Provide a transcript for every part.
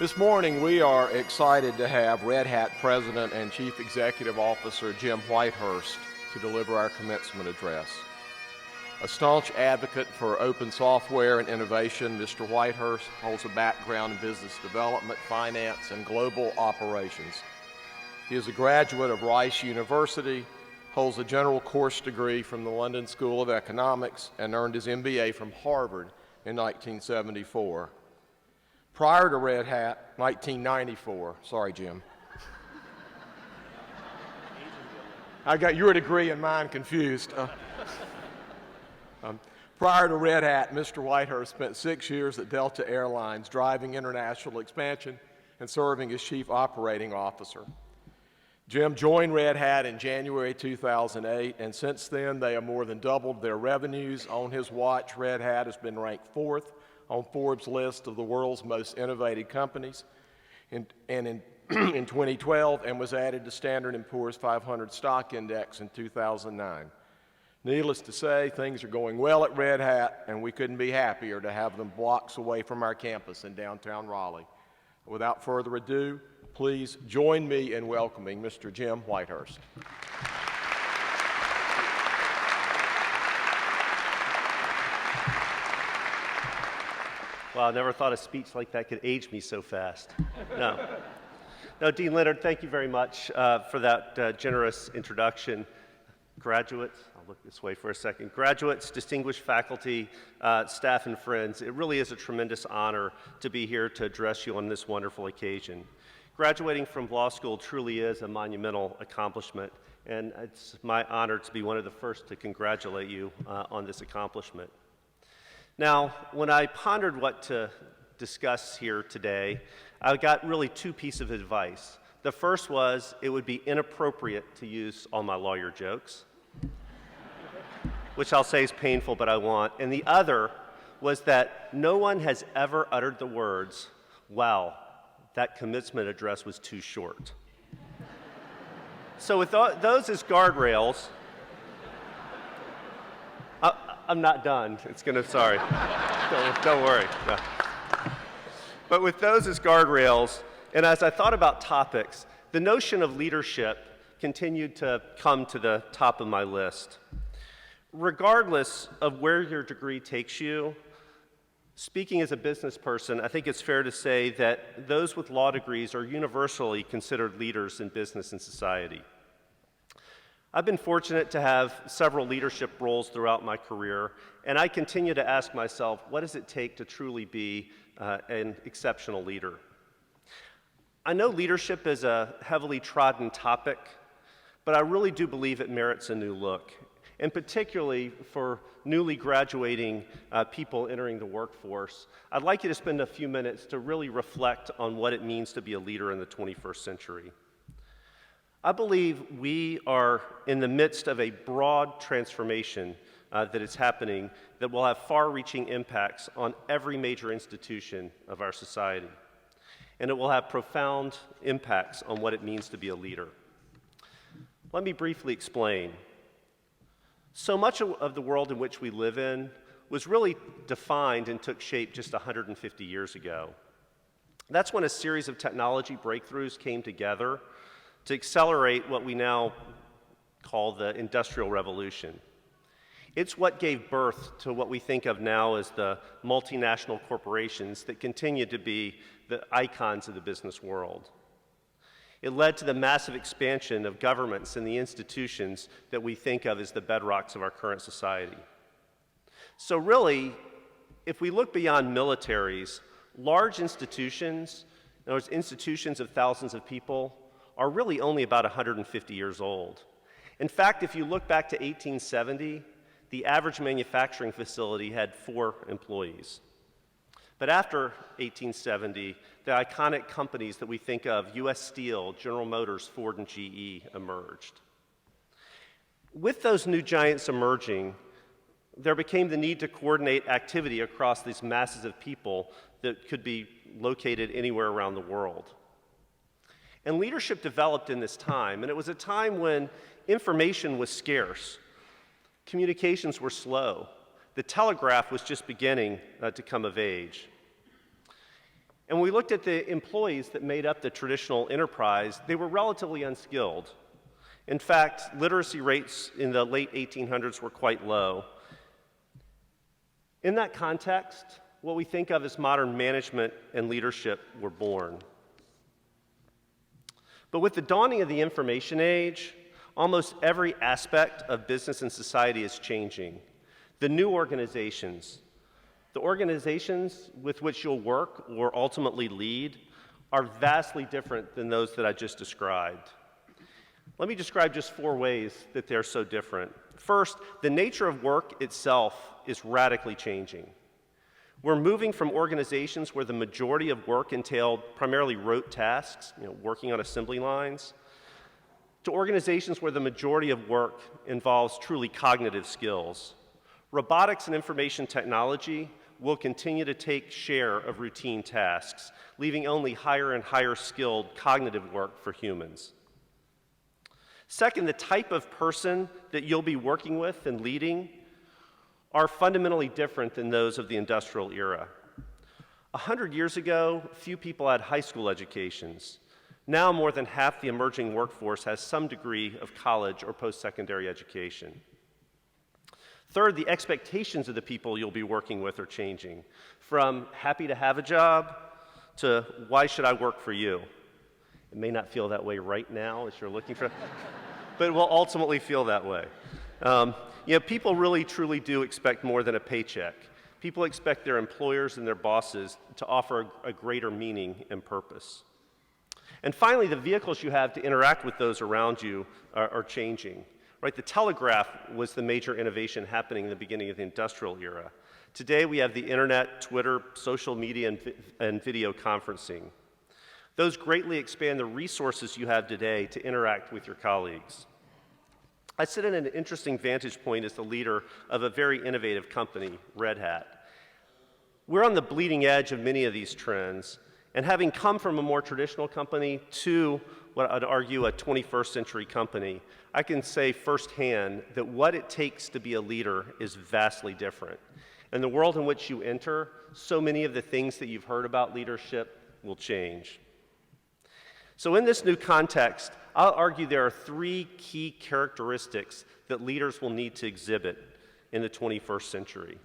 This morning, we are excited to have Red Hat President and Chief Executive Officer Jim Whitehurst to deliver our commencement address. A staunch advocate for open software and innovation, Mr. Whitehurst holds a background in business development, finance, and global operations. He is a graduate of Rice University, holds a general course degree from the London School of Economics, and earned his MBA from Harvard in 1974. Prior to Red Hat, 1994, sorry, Jim. I got your degree and mine confused. Prior to Red Hat, Mr. Whitehurst spent 6 years at Delta Airlines driving international expansion and serving as Chief Operating Officer. Jim joined Red Hat in January 2008, and since then they have more than doubled their revenues. On his watch, Red Hat has been ranked 4th on Forbes' list of the world's most innovative companies in 2012, and was added to Standard & Poor's 500 stock index in 2009. Needless to say, things are going well at Red Hat, and we couldn't be happier to have them blocks away from our campus in downtown Raleigh. Without further ado, please join me in welcoming Mr. Jim Whitehurst. Well, I never thought a speech like that could age me so fast. No, Dean Leonard, thank you very much for that generous introduction. Graduates, I'll look this way for a second. Graduates, distinguished faculty, staff, and friends, it really is a tremendous honor to be here to address you on this wonderful occasion. Graduating from law school truly is a monumental accomplishment, and it's my honor to be one of the first to congratulate you on this accomplishment. Now, when I pondered what to discuss here today, I got really two pieces of advice. The first was it would be inappropriate to use all my lawyer jokes, which I'll say is painful, but I won't. And the other was that no one has ever uttered the words, "Wow, that commencement address was too short." So with those as guardrails, I'm not done. Sorry. Don't worry. No. But with those as guardrails, and as I thought about topics, the notion of leadership continued to come to the top of my list. Regardless of where your degree takes you, speaking as a business person, I think it's fair to say that those with law degrees are universally considered leaders in business and society. I've been fortunate to have several leadership roles throughout my career, and I continue to ask myself, what does it take to truly be an exceptional leader? I know leadership is a heavily trodden topic, but I really do believe it merits a new look, and particularly for newly graduating people entering the workforce. I'd like you to spend a few minutes to really reflect on what it means to be a leader in the 21st century. I believe we are in the midst of a broad transformation that is happening that will have far-reaching impacts on every major institution of our society. And it will have profound impacts on what it means to be a leader. Let me briefly explain. So much of the world in which we live in was really defined and took shape just 150 years ago. That's when a series of technology breakthroughs came together to accelerate what we now call the Industrial Revolution. It's what gave birth to what we think of now as the multinational corporations that continue to be the icons of the business world. It led to the massive expansion of governments and the institutions that we think of as the bedrocks of our current society. So really, if we look beyond militaries, large institutions, those institutions of thousands of people, are really only about 150 years old. In fact, if you look back to 1870, the average manufacturing facility had 4 employees. But after 1870, the iconic companies that we think of, US Steel, General Motors, Ford, and GE, emerged. With those new giants emerging, there became the need to coordinate activity across these masses of people that could be located anywhere around the world. And leadership developed in this time, and it was a time when information was scarce, communications were slow, the telegraph was just beginning to come of age. And when we looked at the employees that made up the traditional enterprise, they were relatively unskilled. In fact, literacy rates in the late 1800s were quite low. In that context, what we think of as modern management and leadership were born. But with the dawning of the information age, almost every aspect of business and society is changing. The new organizations, the organizations with which you'll work or ultimately lead, are vastly different than those that I just described. Let me describe just 4 ways that they're so different. First, the nature of work itself is radically changing. We're moving from organizations where the majority of work entailed primarily rote tasks, working on assembly lines, to organizations where the majority of work involves truly cognitive skills. Robotics and information technology will continue to take share of routine tasks, leaving only higher and higher skilled cognitive work for humans. Second, the type of person that you'll be working with and leading are fundamentally different than those of the industrial era. 100 years ago, few people had high school educations. Now more than half the emerging workforce has some degree of college or post-secondary education. Third, the expectations of the people you'll be working with are changing, from happy to have a job to why should I work for you? It may not feel that way right now as you're looking for, but it will ultimately feel that way. People really truly do expect more than a paycheck. People expect their employers and their bosses to offer a greater meaning and purpose. And finally, the vehicles you have to interact with those around you are changing. Right? The telegraph was the major innovation happening in the beginning of the industrial era. Today we have the internet, Twitter, social media, and video conferencing. Those greatly expand the resources you have today to interact with your colleagues. I sit in an interesting vantage point as the leader of a very innovative company, Red Hat. We're on the bleeding edge of many of these trends, and having come from a more traditional company to what I'd argue a 21st century company, I can say firsthand that what it takes to be a leader is vastly different. In the world in which you enter, so many of the things that you've heard about leadership will change. So in this new context, I'll argue there are 3 key characteristics that leaders will need to exhibit in the 21st century.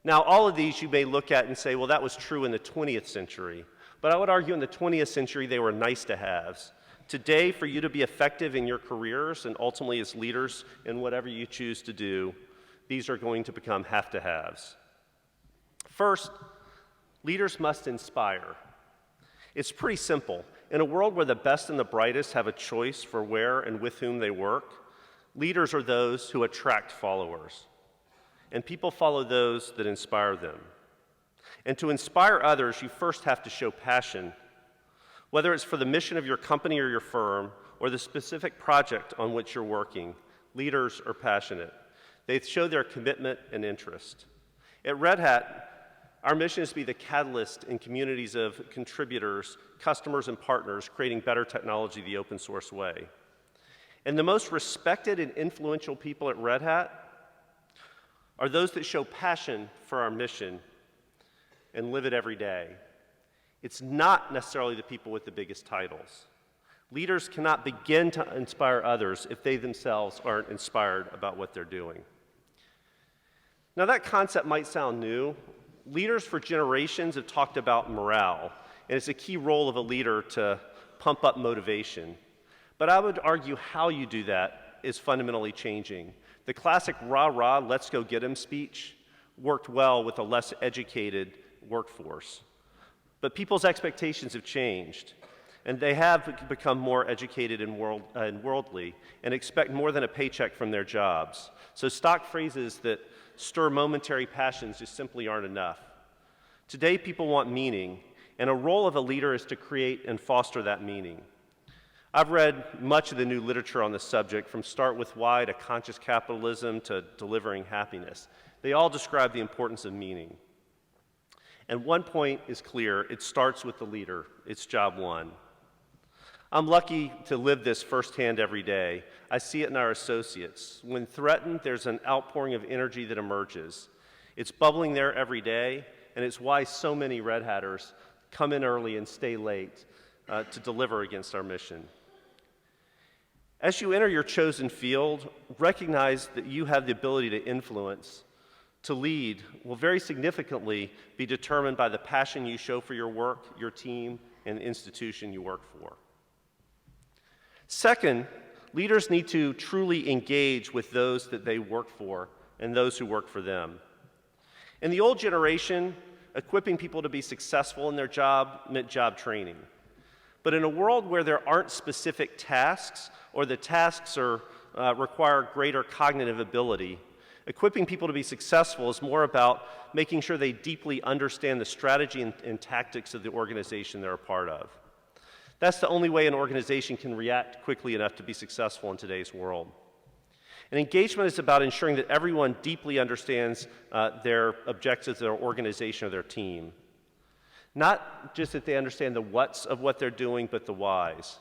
Now, all of these you may look at and say, well, that was true in the 20th century. But I would argue in the 20th century, they were nice-to-haves. Today, for you to be effective in your careers and ultimately as leaders in whatever you choose to do, these are going to become have-to-haves. First, leaders must inspire. It's pretty simple. In a world where the best and the brightest have a choice for where and with whom they work, leaders are those who attract followers. And people follow those that inspire them. And to inspire others, you first have to show passion. Whether it's for the mission of your company or your firm, or the specific project on which you're working, leaders are passionate. They show their commitment and interest. At Red Hat, our mission is to be the catalyst in communities of contributors, customers, and partners creating better technology the open source way. And the most respected and influential people at Red Hat are those that show passion for our mission and live it every day. It's not necessarily the people with the biggest titles. Leaders cannot begin to inspire others if they themselves aren't inspired about what they're doing. Now, that concept might sound new. Leaders for generations have talked about morale, and it's a key role of a leader to pump up motivation. But I would argue how you do that is fundamentally changing. The classic rah-rah, let's go get him speech worked well with a less educated workforce. But people's expectations have changed, and they have become more educated and worldly and expect more than a paycheck from their jobs. So stock phrases that stir momentary passions just simply aren't enough. Today, people want meaning, and a role of a leader is to create and foster that meaning. I've read much of the new literature on the subject, from Start With Why to Conscious Capitalism to Delivering Happiness. They all describe the importance of meaning. And one point is clear: it starts with the leader. It's job one. I'm lucky to live this firsthand every day. I see it in our associates. When threatened, there's an outpouring of energy that emerges. It's bubbling there every day, and it's why so many Red Hatters come in early and stay late to deliver against our mission. As you enter your chosen field, recognize that you have the ability to influence, to lead, will very significantly be determined by the passion you show for your work, your team, and the institution you work for. Second, leaders need to truly engage with those that they work for and those who work for them. In the old generation, equipping people to be successful in their job meant job training. But in a world where there aren't specific tasks, or the tasks require greater cognitive ability, equipping people to be successful is more about making sure they deeply understand the strategy and tactics of the organization they're a part of. That's the only way an organization can react quickly enough to be successful in today's world. And engagement is about ensuring that everyone deeply understands their objectives, their organization, or their team. Not just that they understand the what's of what they're doing, but the whys.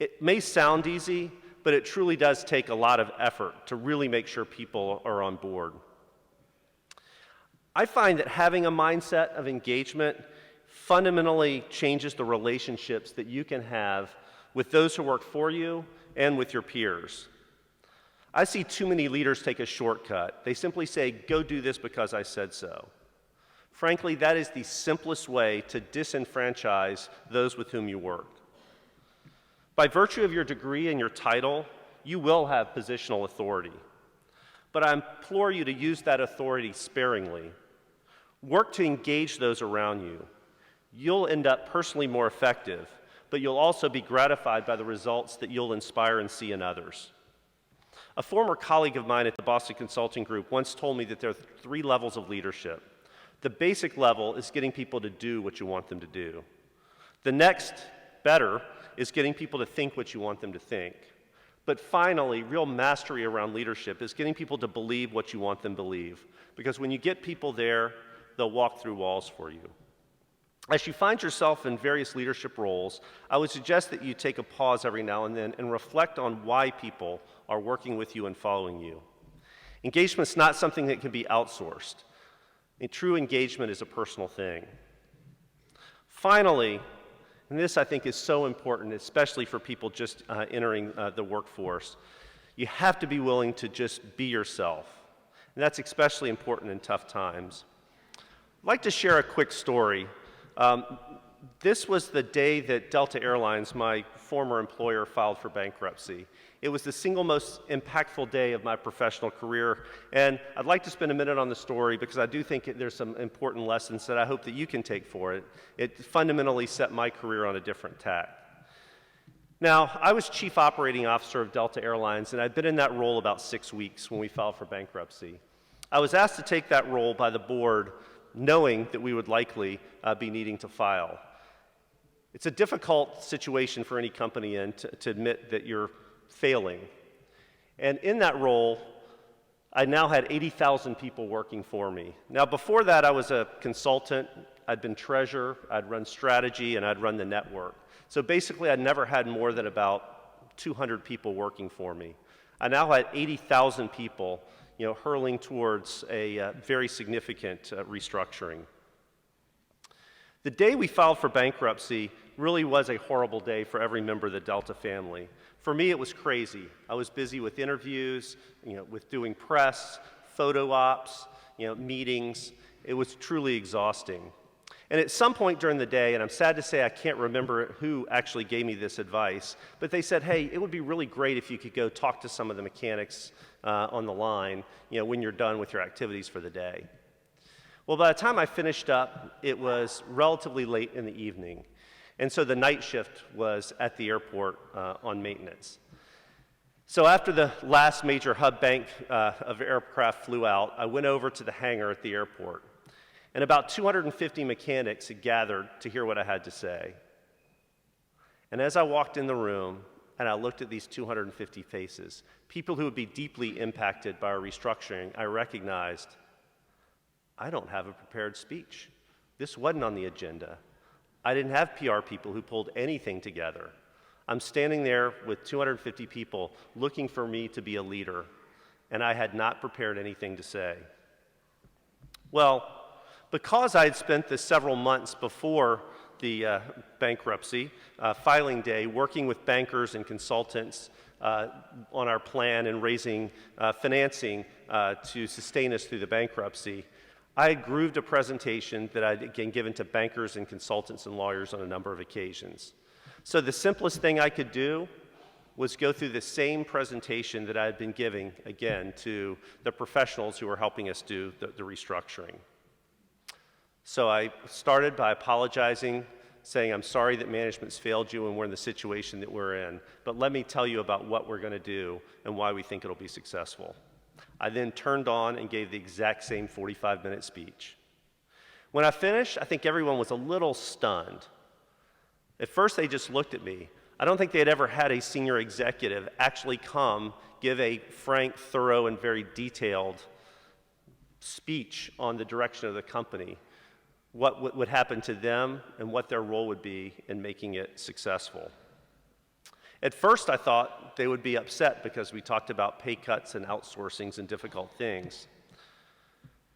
It may sound easy, but it truly does take a lot of effort to really make sure people are on board. I find that having a mindset of engagement fundamentally changes the relationships that you can have with those who work for you and with your peers. I see too many leaders take a shortcut. They simply say, go do this because I said so. Frankly, that is the simplest way to disenfranchise those with whom you work. By virtue of your degree and your title, you will have positional authority. But I implore you to use that authority sparingly. Work to engage those around you. You'll end up personally more effective, but you'll also be gratified by the results that you'll inspire and see in others. A former colleague of mine at the Boston Consulting Group once told me that there are 3 levels of leadership. The basic level is getting people to do what you want them to do. The next, better, is getting people to think what you want them to think. But finally, real mastery around leadership is getting people to believe what you want them to believe. Because when you get people there, they'll walk through walls for you. As you find yourself in various leadership roles, I would suggest that you take a pause every now and then and reflect on why people are working with you and following you. Engagement's not something that can be outsourced. True engagement is a personal thing. Finally, and this I think is so important, especially for people just entering the workforce, you have to be willing to just be yourself. And that's especially important in tough times. I'd like to share a quick story. This was the day that Delta Airlines, my former employer, filed for bankruptcy. It was the single most impactful day of my professional career, and I'd like to spend a minute on the story because I do think there's some important lessons that I hope that you can take for it. It fundamentally set my career on a different tack. Now, I was Chief Operating Officer of Delta Airlines, and I'd been in that role about 6 weeks when we filed for bankruptcy. I was asked to take that role by the board, knowing that we would likely be needing to file. It's a difficult situation for any company to admit that you're failing. And in that role, I now had 80,000 people working for me. Now, before that, I was a consultant. I'd been treasurer, I'd run strategy, and I'd run the network. So basically, I'd never had more than about 200 people working for me. I now had 80,000 people, hurling towards a very significant restructuring. The day we filed for bankruptcy really was a horrible day for every member of the Delta family. For me, it was crazy. I was busy with interviews, with doing press, photo ops, meetings. It was truly exhausting. And at some point during the day, and I'm sad to say I can't remember who actually gave me this advice, but they said, hey, it would be really great if you could go talk to some of the mechanics on the line, when you're done with your activities for the day. Well, by the time I finished up, it was relatively late in the evening. And so the night shift was at the airport on maintenance. So after the last major hub bank of aircraft flew out, I went over to the hangar at the airport. And about 250 mechanics had gathered to hear what I had to say. And as I walked in the room and I looked at these 250 faces, people who would be deeply impacted by our restructuring, I recognized I don't have a prepared speech. This wasn't on the agenda. I didn't have PR people who pulled anything together. I'm standing there with 250 people looking for me to be a leader, and I had not prepared anything to say. Well, Because I had spent the several months before the bankruptcy, filing day, working with bankers and consultants on our plan and raising financing to sustain us through the bankruptcy, I had grooved a presentation that I'd again given to bankers and consultants and lawyers on a number of occasions. So the simplest thing I could do was go through the same presentation that I had been giving, again, to the professionals who were helping us do the restructuring. So I started by apologizing, saying, I'm sorry that management's failed you and we're in the situation that we're in, but let me tell you about what we're going to do and why we think it'll be successful. I then turned on and gave the exact same 45-minute speech. When I finished, I think everyone was a little stunned. At first, they just looked at me. I don't think they had ever had a senior executive actually come give a frank, thorough, and very detailed speech on the direction of the company, what would happen to them, and what their role would be in making it successful. At first, I thought they would be upset because we talked about pay cuts and outsourcings and difficult things.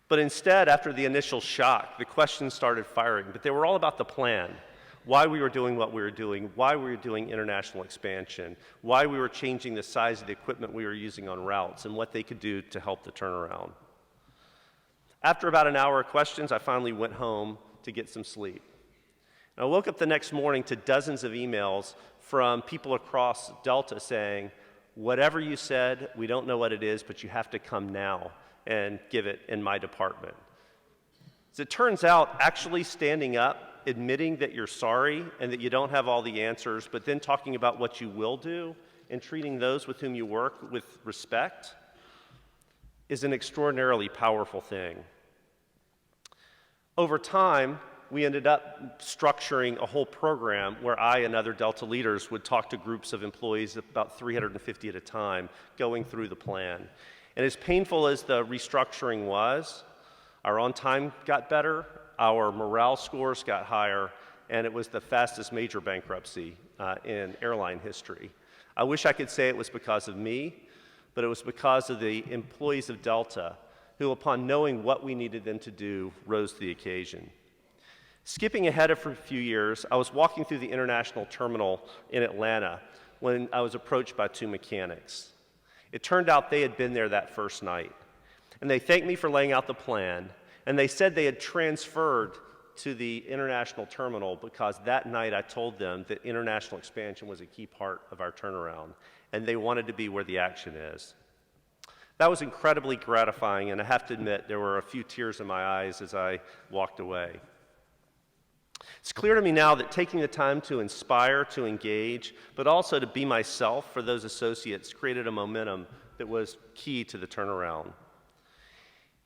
But instead, after the initial shock, the questions started firing, but they were all about the plan. Why we were doing what we were doing, why we were doing international expansion, why we were changing the size of the equipment we were using on routes, and what they could do to help the turnaround. After about an hour of questions, I finally went home to get some sleep. And I woke up the next morning to dozens of emails from people across Delta saying, whatever you said, we don't know what it is, but you have to come now and give it in my department. As it turns out, actually standing up, admitting that you're sorry and that you don't have all the answers, but then talking about what you will do and treating those with whom you work with respect is an extraordinarily powerful thing. Over time, we ended up structuring a whole program where I and other Delta leaders would talk to groups of employees, about 350 at a time, going through the plan. And as painful as the restructuring was, our on-time got better, our morale scores got higher, and it was the fastest major bankruptcy in airline history. I wish I could say it was because of me, but it was because of the employees of Delta who, upon knowing what we needed them to do, rose to the occasion. Skipping ahead for a few years, I was walking through the international terminal in Atlanta when I was approached by two mechanics. It turned out they had been there that first night, and they thanked me for laying out the plan. And they said they had transferred to the international terminal because that night I told them that international expansion was a key part of our turnaround, and they wanted to be where the action is. That was incredibly gratifying, and I have to admit there were a few tears in my eyes as I walked away. It's clear to me now that taking the time to inspire, to engage, but also to be myself for those associates created a momentum that was key to the turnaround.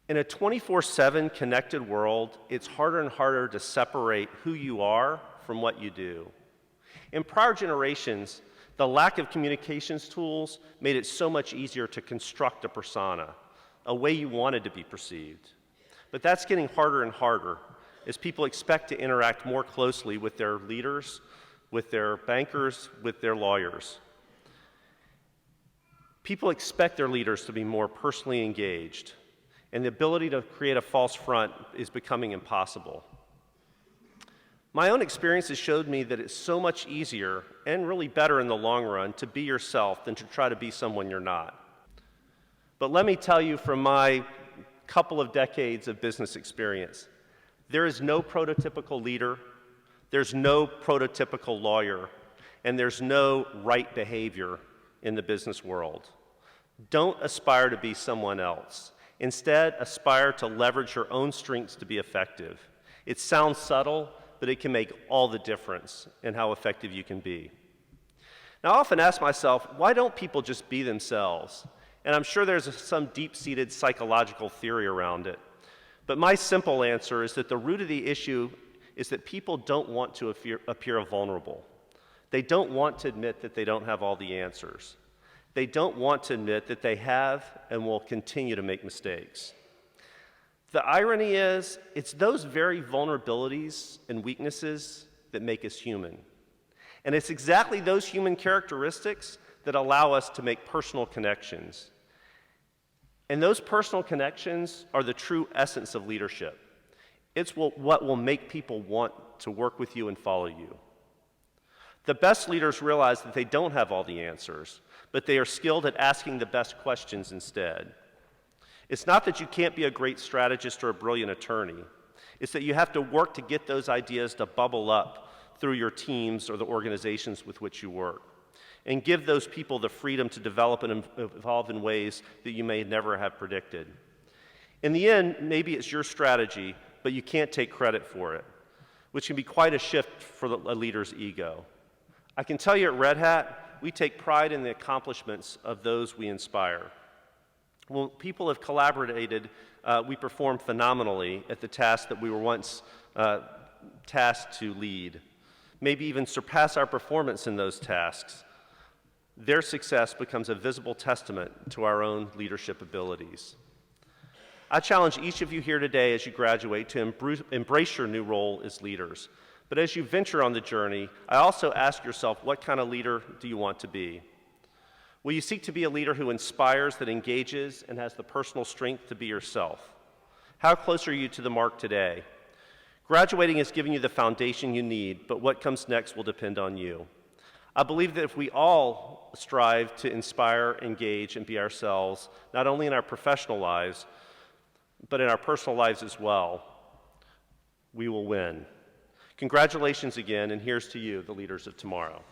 In a 24/7 connected world, it's harder and harder to separate who you are from what you do. In prior generations, the lack of communications tools made it so much easier to construct a persona, a way you wanted to be perceived. But that's getting harder and harder as people expect to interact more closely with their leaders, with their bankers, with their lawyers. People expect their leaders to be more personally engaged, and the ability to create a false front is becoming impossible. My own experiences showed me that it's so much easier and really better in the long run to be yourself than to try to be someone you're not. But let me tell you from my couple of decades of business experience, there is no prototypical leader, there's no prototypical lawyer, and there's no right behavior in the business world. Don't aspire to be someone else. Instead, aspire to leverage your own strengths to be effective. It sounds subtle, but it can make all the difference in how effective you can be. Now, I often ask myself, why don't people just be themselves? And I'm sure there's some deep-seated psychological theory around it. But my simple answer is that the root of the issue is that people don't want to appear vulnerable. They don't want to admit that they don't have all the answers. They don't want to admit that they have and will continue to make mistakes. The irony is, it's those very vulnerabilities and weaknesses that make us human. And it's exactly those human characteristics that allow us to make personal connections. And those personal connections are the true essence of leadership. It's what will make people want to work with you and follow you. The best leaders realize that they don't have all the answers, but they are skilled at asking the best questions instead. It's not that you can't be a great strategist or a brilliant attorney. It's that you have to work to get those ideas to bubble up through your teams or the organizations with which you work, and give those people the freedom to develop and evolve in ways that you may never have predicted. In the end, maybe it's your strategy, but you can't take credit for it, which can be quite a shift for a leader's ego. I can tell you at Red Hat, we take pride in the accomplishments of those we inspire. When people have collaborated, we perform phenomenally at the task that we were once tasked to lead, maybe even surpass our performance in those tasks. Their success becomes a visible testament to our own leadership abilities. I challenge each of you here today as you graduate to embrace your new role as leaders. But as you venture on the journey, I also ask yourself, what kind of leader do you want to be? Will you seek to be a leader who inspires, that engages, and has the personal strength to be yourself? How close are you to the mark today? Graduating is giving you the foundation you need, but what comes next will depend on you. I believe that if we all strive to inspire, engage, and be ourselves, not only in our professional lives, but in our personal lives as well, we will win. Congratulations again, and here's to you, the leaders of tomorrow.